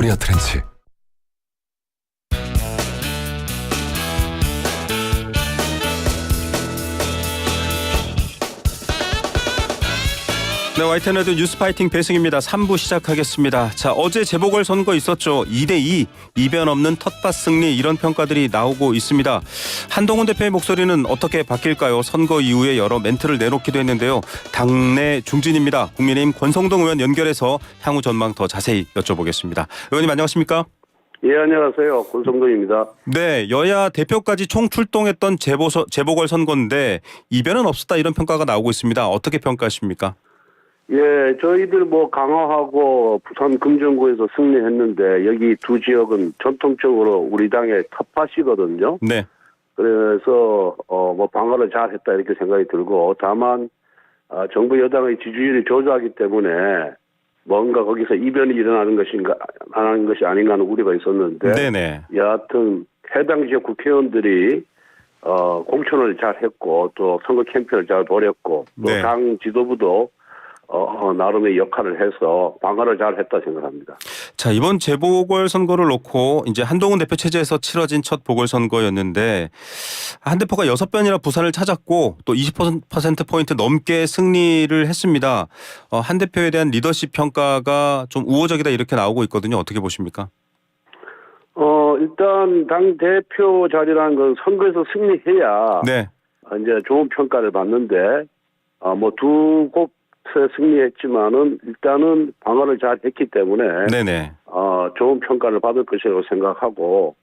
코리아 트렌치. 네, YTN 뉴스파이팅 배승입니다. 3부 시작하겠습니다. 자, 어제 재보궐선거 있었죠. 2대2 이변 없는 텃밭 승리, 이런 평가들이 나오고 있습니다. 한동훈 대표의 목소리는 어떻게 바뀔까요? 선거 이후에 여러 멘트를 내놓기도 했는데요. 당내 중진입니다. 국민의힘 권성동 의원 연결해서 향후 전망 더 자세히 여쭤보겠습니다. 의원님 안녕하십니까? 예, 안녕하세요. 권성동입니다. 네, 여야 대표까지 총 출동했던 재보궐선거인데 이변은 없었다, 이런 평가가 나오고 있습니다. 어떻게 평가하십니까? 예, 저희들 강화하고 부산 금정구에서 승리했는데 여기 두 지역은 전통적으로 우리 당의 텃밭이거든요. 네. 그래서 방어를 잘했다 이렇게 생각이 들고, 다만 정부 여당의 지지율이 저조하기 때문에 뭔가 거기서 이변이 일어나는 것인가 안 하는 것이 아닌가 하는 우려가 있었는데, 네네. 여하튼 해당 지역 국회의원들이 공천을 잘했고 또 선거 캠페인을 잘 벌였고 또 네. 당 지도부도 나름의 역할을 해서 방어를 잘 했다 생각합니다. 자, 이번 재보궐선거를 놓고 이제 한동훈 대표 체제에서 치러진 첫 보궐선거였는데 한 대표가 6번이나 부산을 찾았고 또 20%포인트 넘게 승리를 했습니다. 한 대표에 대한 리더십 평가가 좀 우호적이다, 이렇게 나오고 있거든요. 어떻게 보십니까? 일단 당 대표 자리라는 건 선거에서 승리해야 네. 이제 좋은 평가를 받는데 두 곳에 승리했지만은 일단은 방어를 잘 했기 때문에 네네. 좋은 평가를 받을 것이라고 생각하고,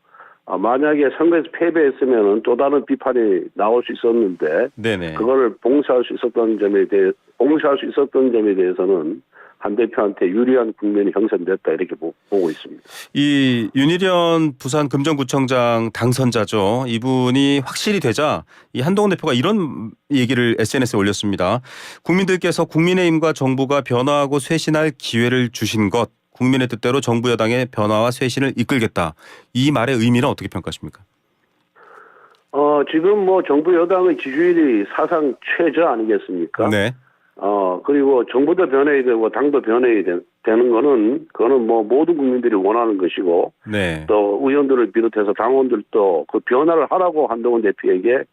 만약에 선거에서 패배했으면은 또 다른 비판이 나올 수 있었는데 네네. 그거를 봉쇄할 수 있었던 점에 대해서는 한 대표한테 유리한 국면이 형성됐다 이렇게 보고 있습니다. 이 윤희련 부산 금정구청장 당선자죠. 이분이 확실히 되자 이 한동훈 대표가 이런 얘기를 SNS에 올렸습니다. 국민들께서 국민의힘과 정부가 변화하고 쇄신할 기회를 주신 것, 국민의 뜻대로 정부 여당의 변화와 쇄신을 이끌겠다. 이 말의 의미는 어떻게 평가하십니까? 지금 정부 여당의 지지율이 사상 최저 아니겠습니까? 네. 그리고 정부도 변해야 되고 당도 변해야 되는 그거는 모든 국민들이 원하는 것이고, 네. 또 의원들을 비롯해서 당원들도 그 변화를 하라고 한동훈 대표에게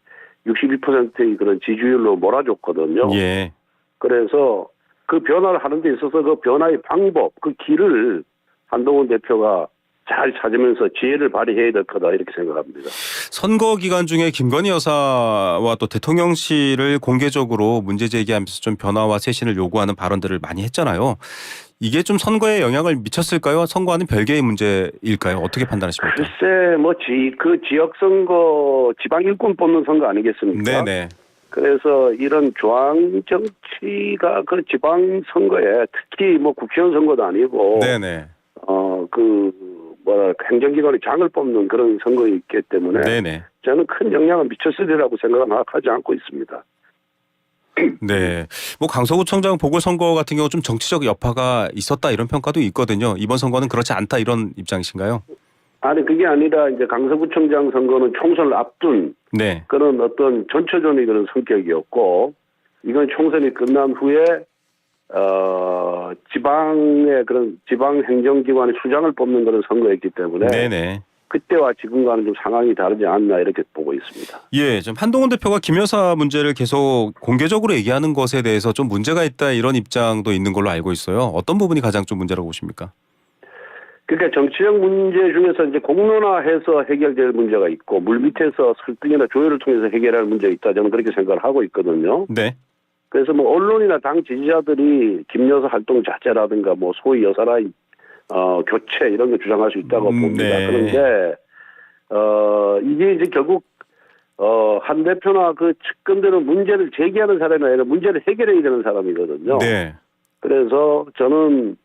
62%의 그런 지지율로 몰아줬거든요. 예. 그래서 그 변화를 하는 데 있어서 그 변화의 방법, 그 길을 한동훈 대표가 잘 찾으면서 지혜를 발휘해야 될 거다 이렇게 생각합니다. 선거 기간 중에 김건희 여사와 또 대통령실을 공개적으로 문제 제기하면서 좀 변화와 쇄신을 요구하는 발언들을 많이 했잖아요. 이게 좀 선거에 영향을 미쳤을까요? 선거와는 별개의 문제일까요? 어떻게 판단하십니까? 글쎄, 그 지역 선거, 지방 일꾼 뽑는 선거 아니겠습니까? 네네. 그래서 이런 중앙 정치가 그 지방 선거에, 특히 국회의원 선거도 아니고, 네네. 행정기관의 장을 뽑는 그런 선거였기 때문에 네네. 저는 큰 영향을 미쳤으리라고 생각은 하지 않고 있습니다. 네. 강서구청장 보궐선거 같은 경우 좀 정치적 여파가 있었다, 이런 평가도 있거든요. 이번 선거는 그렇지 않다, 이런 입장이신가요? 아니, 그게 아니라 이제 강서구청장 선거는 총선을 앞둔 네. 그런 어떤 전초전의 그런 성격이었고, 이건 총선이 끝난 후에 지방의 그런 지방 행정기관의 수장을 뽑는 그런 선거였기 때문에 네네. 그때와 지금과는 좀 상황이 다르지 않나 이렇게 보고 있습니다. 예, 좀 한동훈 대표가 김 여사 문제를 계속 공개적으로 얘기하는 것에 대해서 좀 문제가 있다, 이런 입장도 있는 걸로 알고 있어요. 어떤 부분이 가장 좀 문제라고 보십니까? 그러니까 정치적 문제 중에서 이제 공론화해서 해결될 문제가 있고, 물밑에서 설득이나 조율을 통해서 해결할 문제가 있다, 저는 그렇게 생각을 하고 있거든요. 네. 그래서 언론이나 당 지지자들이 김 여사 활동 자체라든가 소위 여사라인 교체 이런 거 주장할 수 있다고 봅니다. 네. 그런데 이게 이제 결국 한 대표나 그 측근들은 문제를 제기하는 사람이 아니라 문제를 해결해야 되는 사람이거든요. 네. 그래서 저는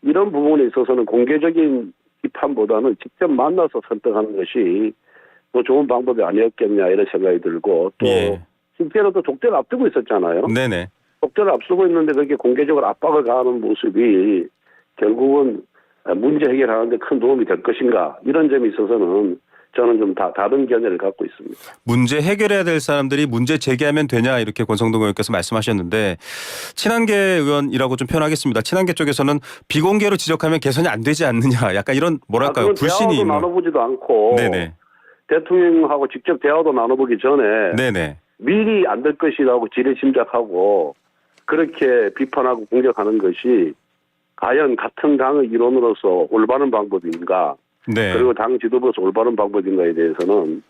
이런 부분에 있어서는 공개적인 비판보다는 직접 만나서 선택하는 것이 더 좋은 방법이 아니었겠냐 이런 생각이 들고, 또 예. 실제로 또 독재를 앞두고 있었잖아요. 네네. 독재를 앞두고 있는데 그렇게 공개적으로 압박을 가하는 모습이 결국은 문제 해결하는 데 큰 도움이 될 것인가, 이런 점에 있어서는 저는 좀 다른 견해를 갖고 있습니다. 문제 해결해야 될 사람들이 문제 제기하면 되냐 이렇게 권성동 의원께서 말씀하셨는데 친한계 의원이라고 좀 표현하겠습니다. 친한계 쪽에서는 비공개로 지적하면 개선이 안 되지 않느냐 약간 이런 뭐랄까요 그건 불신이 대화도 있는. 나눠보지도 않고 네네. 대통령하고 직접 대화도 나눠보기 전에 네네. 미리 안 될 것이라고 지레 짐작하고 그렇게 비판하고 공격하는 것이 과연 같은 당의 일원으로서 올바른 방법인가 네. 그리고 당 지도부로서 올바른 방법인가에 대해서는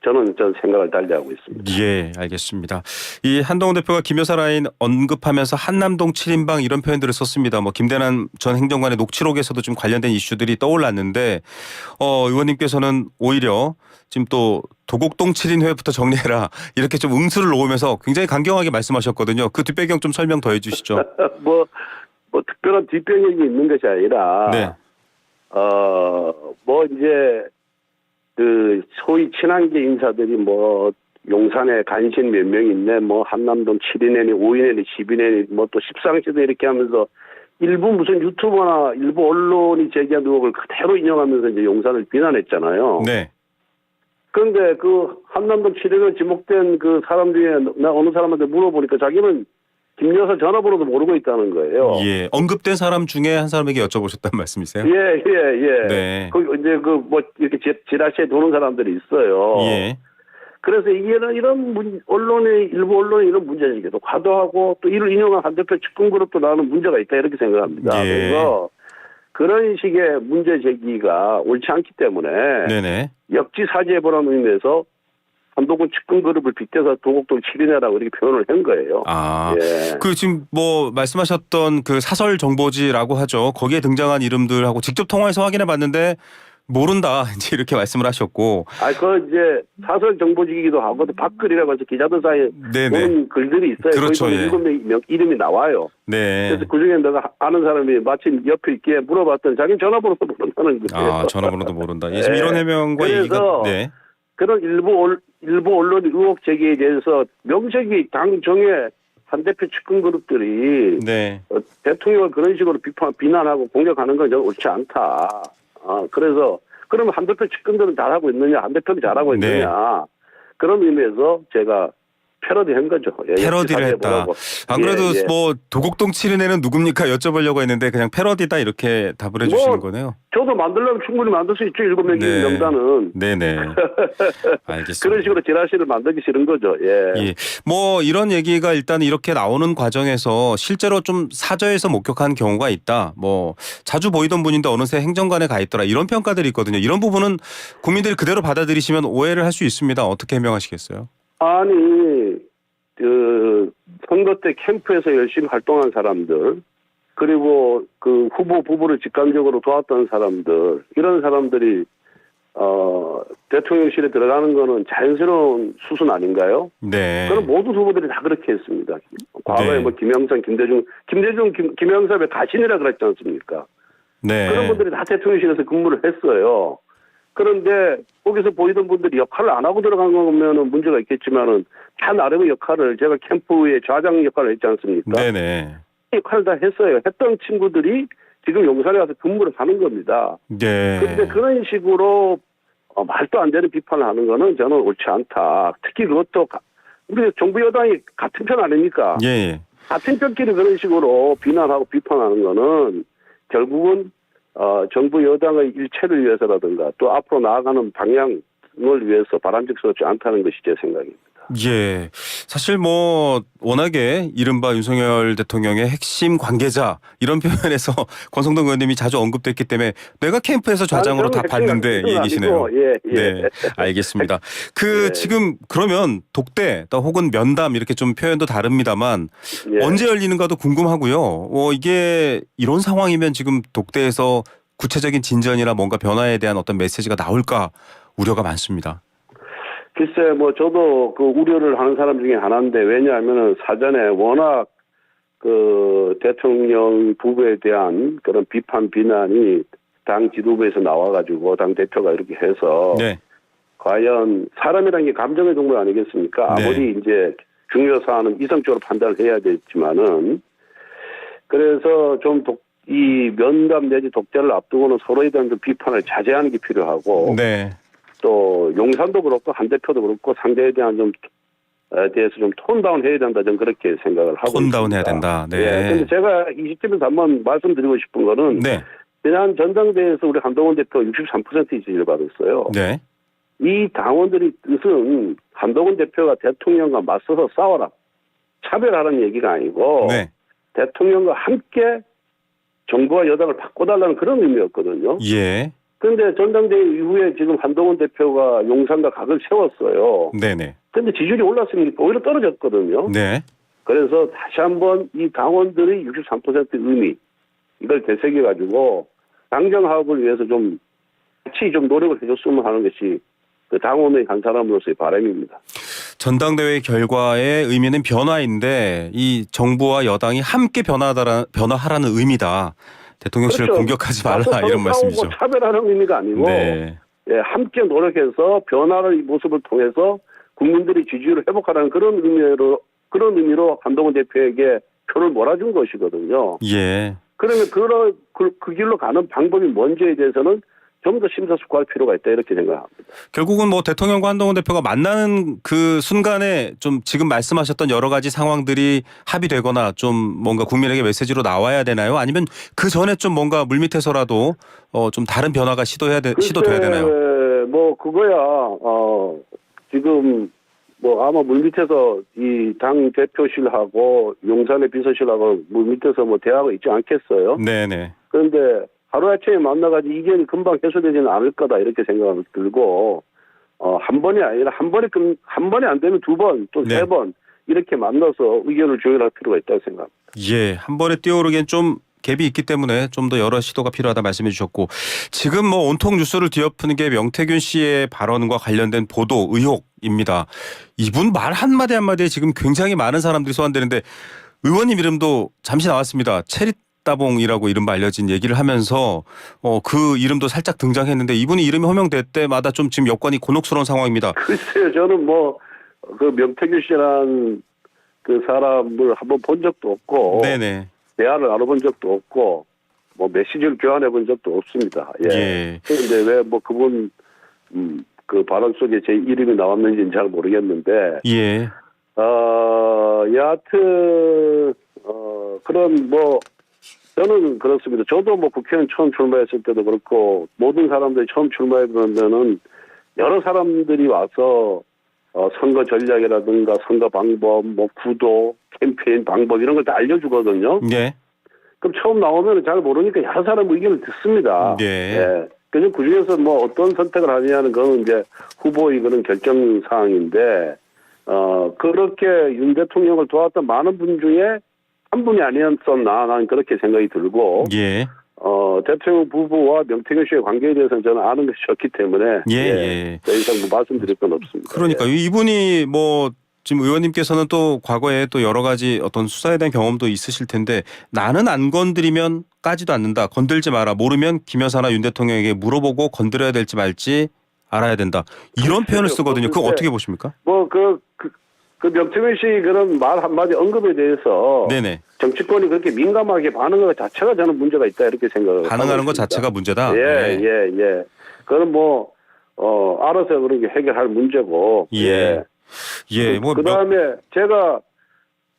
저는 생각을 달리하고 있습니다. 예, 알겠습니다. 이 한동훈 대표가 김 여사 라인 언급하면서 한남동 7인방 이런 표현들을 썼습니다. 뭐 김대남 전 행정관의 녹취록에서도 좀 관련된 이슈들이 떠올랐는데 의원님께서는 오히려 지금 또 도곡동 7인회부터 정리해라 이렇게 좀 응수를 놓으면서 굉장히 강경하게 말씀하셨거든요. 그 뒷배경 좀 설명 더 해주시죠. 뭐 특별한 뒷배경이 있는 것이 아니라 네. 뭐 이제 그 소위 친한계 인사들이 뭐 용산에 간신 몇 명 있네 뭐 한남동 7인회니 5인회니 10인회니 뭐 또 십상시도 이렇게 하면서 일부 무슨 유튜버나 일부 언론이 제기한 의혹을 그대로 인용하면서 이제 용산을 비난했잖아요. 네. 그런데 그 한남동 7인회 지목된 그 사람 중에 나 어느 사람한테 물어보니까 자기는 김 여사 전화번호도 모르고 있다는 거예요. 예. 언급된 사람 중에 한 사람에게 여쭤보셨다는 말씀이세요? 예. 네. 그 이제 그 뭐 이렇게 지라시에 도는 사람들이 있어요. 예. 그래서 이런 언론의 일부 언론의 이런 문제제기도 과도하고 또 이를 인용한 한 대표 측근 그룹도 나는 문제가 있다 이렇게 생각합니다. 예. 그래서 그런 식의 문제 제기가 옳지 않기 때문에 네네. 역지사지해보라는 의미에서 한동훈 측근 그룹을 빗대서 도곡동 7인회라고 이렇게 표현을 한 거예요. 아, 예. 그 지금 뭐 말씀하셨던 그 사설 정보지라고 하죠. 거기에 등장한 이름들하고 직접 통화해서 확인해 봤는데 모른다 이제 이렇게 말씀을 하셨고. 그 이제 사설 정보지기도 하고 또 박글이라고 해서 기자들 사이에 네네. 보는 글들이 있어요. 그렇죠. 거기 예. 7명 이름이 나와요. 네. 그래서 그중에 내가 아는 사람이 마침 옆에 있기에 물어봤더니 자기는 전화번호도 모른다는 거예요. 아, 전화번호도 모른다. 예, 지금 네. 이런 해명과 그래서 얘기가 네. 그런 일부 언론 의혹 제기에 대해서 명색이 당정의 한 대표 측근 그룹들이 네. 대통령을 그런 식으로 비난하고 공격하는 건 저는 옳지 않다. 그래서 그러면 한 대표 측근들은 잘하고 있느냐, 한 대표는 잘하고 있느냐. 네. 그런 의미에서 제가 패러디한 거죠. 예, 패러디를 했다. 안 그래도 예. 뭐 도곡동 7인회는 누굽니까 여쭤보려고 했는데 그냥 패러디다 이렇게 답을 해주시는 거네요. 저도 만들려면 충분히 만들 수 있죠. 7명 네. 명단은. 네네. 알겠습니다. 그런 식으로 지라시를 만들기 싫은 거죠. 예. 예. 뭐 이런 얘기가 일단 이렇게 나오는 과정에서 실제로 좀 사저에서 목격한 경우가 있다. 뭐 자주 보이던 분인데 어느새 행정관에 가 있더라. 이런 평가들이 있거든요. 이런 부분은 국민들이 그대로 받아들이시면 오해를 할 수 있습니다. 어떻게 해명하시겠어요? 아니, 선거 때 캠프에서 열심히 활동한 사람들, 그리고 그 후보 부부를 직간접으로 도왔던 사람들, 이런 사람들이, 대통령실에 들어가는 거는 자연스러운 수순 아닌가요? 네. 그럼 모든 후보들이 다 그렇게 했습니다. 과거에 네. 뭐 김영삼, 김영삼의 가신이라 그랬지 않습니까? 네. 그런 분들이 다 대통령실에서 근무를 했어요. 그런데 거기서 보이던 분들이 역할을 안 하고 들어간 거면 문제가 있겠지만은 다 나름의 역할을 제가 캠프의 좌장 역할을 했지 않습니까? 네네. 역할을 다 했어요. 했던 친구들이 지금 용산에 가서 근무를 하는 겁니다. 네. 그런데 그런 식으로 말도 안 되는 비판을 하는 거는 저는 옳지 않다. 특히 그것도 우리 정부 여당이 같은 편 아닙니까? 예. 같은 편끼리 그런 식으로 비난하고 비판하는 거는 결국은 정부 여당의 일체를 위해서라든가 또 앞으로 나아가는 방향을 위해서 바람직스럽지 않다는 것이 제 생각입니다. 예. 사실 뭐 워낙에 이른바 윤석열 대통령의 핵심 관계자 이런 표현에서 권성동 의원님이 자주 언급됐기 때문에 내가 캠프에서 좌장으로 다 봤는데 이 얘기시네요. 예. 네, 알겠습니다. 예. 지금 그러면 독대 또 혹은 면담 이렇게 좀 표현도 다릅니다만 예. 언제 열리는가도 궁금하고요. 이게 이런 상황이면 지금 독대에서 구체적인 진전이나 뭔가 변화에 대한 어떤 메시지가 나올까 우려가 많습니다. 글쎄, 뭐 저도 그 우려를 하는 사람 중에 하나인데 왜냐하면은 사전에 워낙 그 대통령 부부에 대한 그런 비판 비난이 당 지도부에서 나와가지고 당 대표가 이렇게 해서 네. 과연 사람이라는 게 감정의 동물 아니겠습니까? 네. 아무리 이제 중요 사안은 이성적으로 판단을 해야 되지만은 그래서 좀 이 면담 내지 독재를 앞두고는 서로에 대한 좀 비판을 자제하는 게 필요하고 네. 또 용산도 그렇고 한 대표도 그렇고 상대에 대한 대해서 좀 톤다운 해야 된다, 저는 그렇게 생각을 하고 톤다운 있습니다. 해야 된다. 네. 예, 근데 제가 이 시점에서 한번 말씀드리고 싶은 거는 네. 지난 전당대회에서 우리 한동훈 대표 63% 지지를 받았어요. 네. 이 당원들이 뜻은 한동훈 대표가 대통령과 맞서서 싸워라, 차별하라는 얘기가 아니고 네. 대통령과 함께 정부와 여당을 바꿔달라는 그런 의미였거든요. 예. 그런데 전당대회 이후에 지금 한동훈 대표가 용산과 각을 세웠어요. 네네. 그런데 지지율이 올랐으니까 오히려 떨어졌거든요. 네. 그래서 다시 한번 이 당원들의 63% 의미, 이걸 되새겨가지고 당정화합을 위해서 좀 같이 좀 노력을 해줬으면 하는 것이 그 당원의 한 사람으로서의 바람입니다. 전당대회 결과의 의미는 변화인데 이 정부와 여당이 함께 변화하라는 의미다. 대통령실을 그렇죠. 공격하지 말라 서로 이런 말씀이죠. 싸우고 차별하는 의미가 아니고 네. 예, 함께 노력해서 변화의 모습을 통해서 국민들의 지지율을 회복하라는 그런 의미로 한동훈 대표에게 표를 몰아준 것이거든요. 예. 그러면 그 길로 가는 방법이 뭔지에 대해서는 좀 더 심사숙고할 필요가 있다, 이렇게 생각합니다. 결국은 뭐 대통령과 한동훈 대표가 만나는 그 순간에 좀 지금 말씀하셨던 여러 가지 상황들이 합의되거나 좀 뭔가 국민에게 메시지로 나와야 되나요? 아니면 그 전에 좀 뭔가 물밑에서라도 좀 다른 변화가 시도돼야 되나요? 뭐 그거야 지금 뭐 아마 물밑에서 이 당 대표실하고 용산의 비서실하고 물밑에서 뭐 대화가 있지 않겠어요? 네네. 그런데 하루아침에 만나가지고 이견이 금방 해소되지는 않을 거다, 이렇게 생각을 들고 한 번이 아니라 한 번에 안 되면 두 번 또 세 번 이렇게 만나서 의견을 조율할 필요가 있다고 생각합니다. 예, 한 번에 뛰어오르기엔 좀 갭이 있기 때문에 좀 더 여러 시도가 필요하다 말씀해 주셨고, 지금 뭐 온통 뉴스를 뒤엎는 게 명태균 씨의 발언과 관련된 보도 의혹입니다. 이분 말 한마디 한마디에 지금 굉장히 많은 사람들이 소환되는데 의원님 이름도 잠시 나왔습니다. 따봉이라고 이른바 알려진 얘기를 하면서 그 이름도 살짝 등장했는데 이분이 이름이 호명될 때마다 좀 지금 여건이 곤혹스러운 상황입니다. 글쎄요, 저는 뭐 그 명태균 씨란 그 사람을 한번 본 적도 없고, 네네. 대화를 나눠본 적도 없고, 뭐 메시지를 교환해 본 적도 없습니다. 예. 그런데 왜 뭐 그분 그 발언 속에 제 이름이 나왔는지는 잘 모르겠는데, 예. 여하튼 그런 뭐 저는 그렇습니다. 저도 뭐 국회의원 처음 출마했을 때도 그렇고 모든 사람들이 처음 출마해 보면은 여러 사람들이 와서 선거 전략이라든가 선거 방법, 뭐 구도, 캠페인 방법 이런 걸 다 알려주거든요. 네. 그럼 처음 나오면 잘 모르니까 여러 사람 의견을 듣습니다. 네. 예. 그래서 그 중에서 뭐 어떤 선택을 하느냐는 건 이제 후보의 그런 결정 사항인데 그렇게 윤 대통령을 도왔던 많은 분 중에 한 분이 아니었었나, 나는 그렇게 생각이 들고, 예. 대통령 부부와 명태균 씨의 관계에 대해서는 저는 아는 것이 없기 때문에, 예. 더 이상 뭐 말씀드릴 건 없습니다. 그러니까 이분이 뭐 지금 의원님께서는 또 과거에 또 여러 가지 어떤 수사에 대한 경험도 있으실 텐데 나는 안 건드리면 까지도 않는다. 건들지 마라. 모르면 김 여사나 윤 대통령에게 물어보고 건드려야 될지 말지 알아야 된다. 이런 표현을 쓰거든요. 그거 어떻게 보십니까? 뭐 그 명태균 씨 그런 말 한마디 언급에 대해서 네네. 정치권이 그렇게 민감하게 반응하는 것 자체가 저는 문제가 있다, 이렇게 생각을 반응하는 하고 것 있습니다. 자체가 문제다. 예. 그건 뭐 알아서 그런 게 해결할 문제고. 예. 뭐 그다음에 제가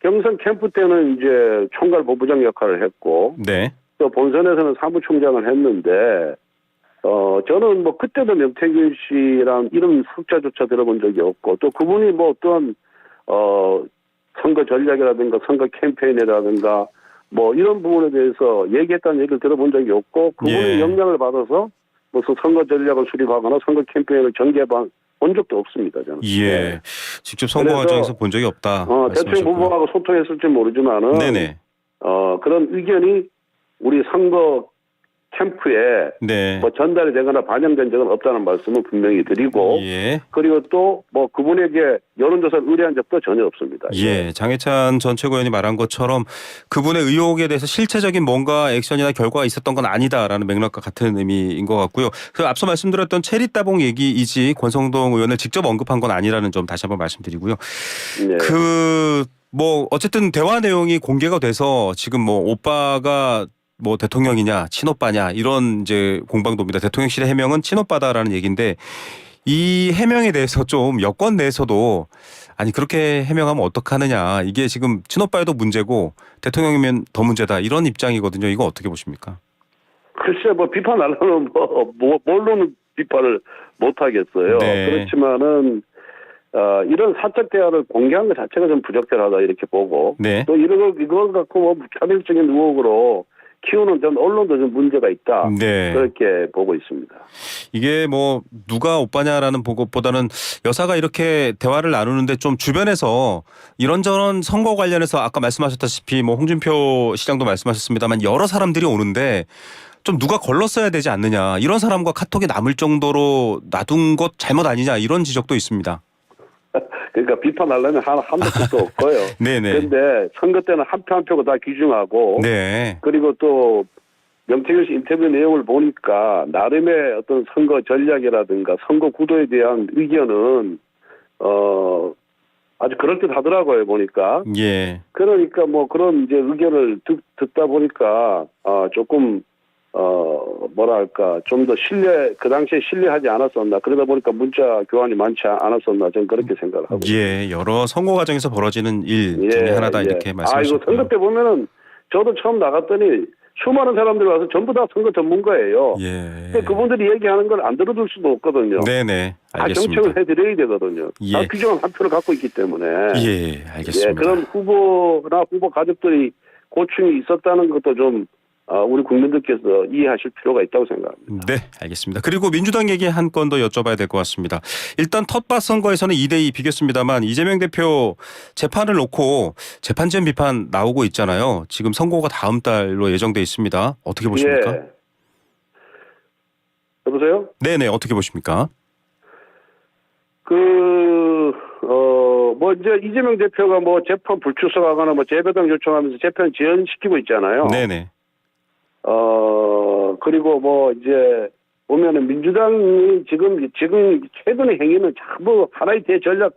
경선 캠프 때는 이제 총괄 본부장 역할을 했고, 네. 또 본선에서는 사무총장을 했는데, 저는 뭐 그때도 명태균 씨랑 이름 숫자조차 들어본 적이 없고, 또 그분이 뭐 어떤 선거 전략이라든가 선거 캠페인이라든가 뭐 이런 부분에 대해서 얘기했다는 얘기를 들어본 적이 없고, 그분의 영향을 받아서 무슨 선거 전략을 수립하거나 선거 캠페인을 전개한 본 적도 없습니다, 저는. 예. 직접 선거 과정에서 본 적이 없다. 대통령 부부하고 소통했을지 모르지만은, 네네. 그런 의견이 우리 선거 캠프에 네. 뭐 전달이 되거나 반영된 적은 없다는 말씀을 분명히 드리고, 예. 그리고 또 뭐 그분에게 여론조사를 의뢰한 적도 전혀 없습니다. 예. 장해찬 전 최고위원이 말한 것처럼 그분의 의혹에 대해서 실체적인 뭔가 액션이나 결과가 있었던 건 아니다라는 맥락과 같은 의미인 것 같고요. 그 앞서 말씀드렸던 체리따봉 얘기이지 권성동 의원을 직접 언급한 건 아니라는 점 다시 한번 말씀드리고요. 네. 뭐 어쨌든 대화 내용이 공개가 돼서 지금 뭐 오빠가 뭐 대통령이냐 친오빠냐 이런 이제 공방도입니다. 대통령실의 해명은 친오빠다라는 얘기인데 이 해명에 대해서 좀 여권 내에서도 아니 그렇게 해명하면 어떡하느냐. 이게 지금 친오빠에도 문제고 대통령이면 더 문제다. 이런 입장이거든요. 이거 어떻게 보십니까? 글쎄 뭐 비판하려면 뭘로는 비판을 못 하겠어요. 네. 그렇지만은 이런 사적 대화를 공개한 것 자체가 좀 부적절하다 이렇게 보고 네. 또 이걸 갖고 뭐 차별적인 의혹으로 키우는 전 언론도 좀 문제가 있다. 네. 그렇게 보고 있습니다. 이게 뭐 누가 오빠냐라는 보고보다는 여사가 이렇게 대화를 나누는데 좀 주변에서 이런저런 선거 관련해서 아까 말씀하셨다시피 뭐 홍준표 시장도 말씀하셨습니다만 여러 사람들이 오는데 좀 누가 걸렀어야 되지 않느냐. 이런 사람과 카톡이 남을 정도로 놔둔 것 잘못 아니냐. 이런 지적도 있습니다. 그러니까 비판하려면 한도 끝도 없고요. 네네. 그런데 선거 때는 한 표 한 표가 다 귀중하고 네. 그리고 또 명태균 씨 인터뷰 내용을 보니까 나름의 어떤 선거 전략이라든가 선거 구도에 대한 의견은 아주 그럴듯하더라고요 보니까. 예. 그러니까 뭐 그런 이제 의견을 듣다 보니까 조금 뭐랄까 좀 더 그 당시에 신뢰하지 않았었나. 그러다 보니까 문자 교환이 많지 않았었나. 저는 그렇게 생각을 하고. 예. 여러 선거 과정에서 벌어지는 일 중에 하나다 이렇게 말씀하셨고요. 이거 선거 때 보면은 저도 처음 나갔더니 수많은 사람들이 와서 전부 다 선거 전문가예요. 예. 근데 그분들이 얘기하는 걸 안 들어줄 수도 없거든요. 네네. 다 알겠습니다. 정책을 해드려야 되거든요. 예. 다 규정한 한 표를 갖고 있기 때문에. 예. 알겠습니다. 그런 후보나 후보 가족들이 고충이 있었다는 것도 좀 우리 국민들께서 이해하실 필요가 있다고 생각합니다. 네, 알겠습니다. 그리고 민주당 얘기 한 건 더 여쭤봐야 될 것 같습니다. 일단 텃밭 선거에서는 2대2 비겼습니다만 이재명 대표 재판을 놓고 재판 지연 비판 나오고 있잖아요. 지금 선고가 다음 달로 예정돼 있습니다. 어떻게 보십니까? 예. 여보세요? 네네, 어떻게 보십니까? 뭐 이제 이재명 대표가 뭐 재판 불출석하거나 뭐 재배당 요청하면서 재판 지연시키고 있잖아요. 네네. 그리고 뭐 이제 보면은 민주당이 지금 최근의 행위는 전부 하나의 대전략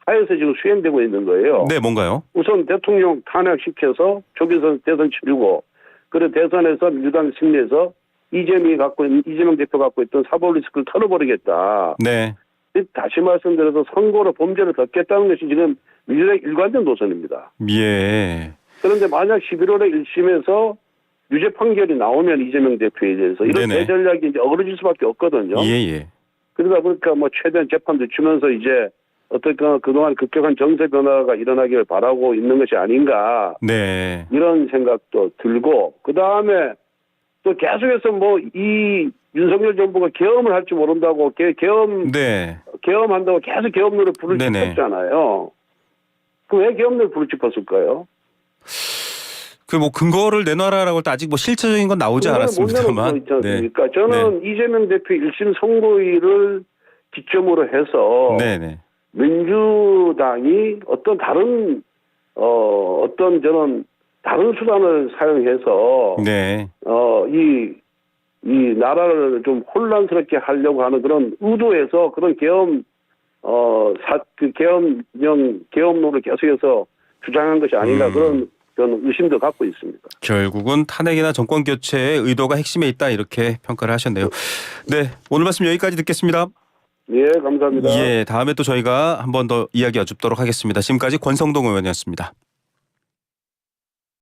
하에서 지금 수행되고 있는 거예요. 네, 뭔가요? 우선 대통령 탄핵시켜서 조기선 대선 치르고 그리고 대선에서 민주당 승리해서 이재명 대표 갖고 있던 사법 리스크를 털어버리겠다. 네. 다시 말씀드려서 선거로 범죄를 덮겠다는 것이 지금 민주당의 일관된 노선입니다. 예. 그런데 만약 11월에 1심에서 유죄 판결이 나오면 이재명 대표에 대해서 이런 네네. 대전략이 이제 어그러질 수밖에 없거든요. 예. 그러다 보니까 뭐 최대한 재판 늦추면서 이제 어떻게 그동안 급격한 정세 변화가 일어나기를 바라고 있는 것이 아닌가. 네. 이런 생각도 들고 그다음에 또 계속해서 뭐 이 윤석열 정부가 계엄을 할 줄 모른다고 계엄한다고 계속 계엄론을 불을 네네. 짚었잖아요. 그 왜 계엄론을 불을 짚었을까요? 그 뭐 근거를 내놔라라고 할 때 아직 뭐 실체적인 건 나오지 않았습니다만. 있지 않습니까? 저는 이재명 대표 1심 선고일을 기점으로 해서 네네. 민주당이 어떤 다른 저는 다른 수단을 사용해서 네. 이 나라를 좀 혼란스럽게 하려고 하는 그런 의도에서 그런 계엄론을 계속해서 주장한 것이 아닌가 그런 저는 의심도 갖고 있습니다. 결국은 탄핵이나 정권 교체의 의도가 핵심에 있다 이렇게 평가를 하셨네요. 네, 오늘 말씀 여기까지 듣겠습니다. 예, 감사합니다. 예, 다음에 또 저희가 한 번 더 이야기 여쭙도록 하겠습니다. 지금까지 권성동 의원이었습니다.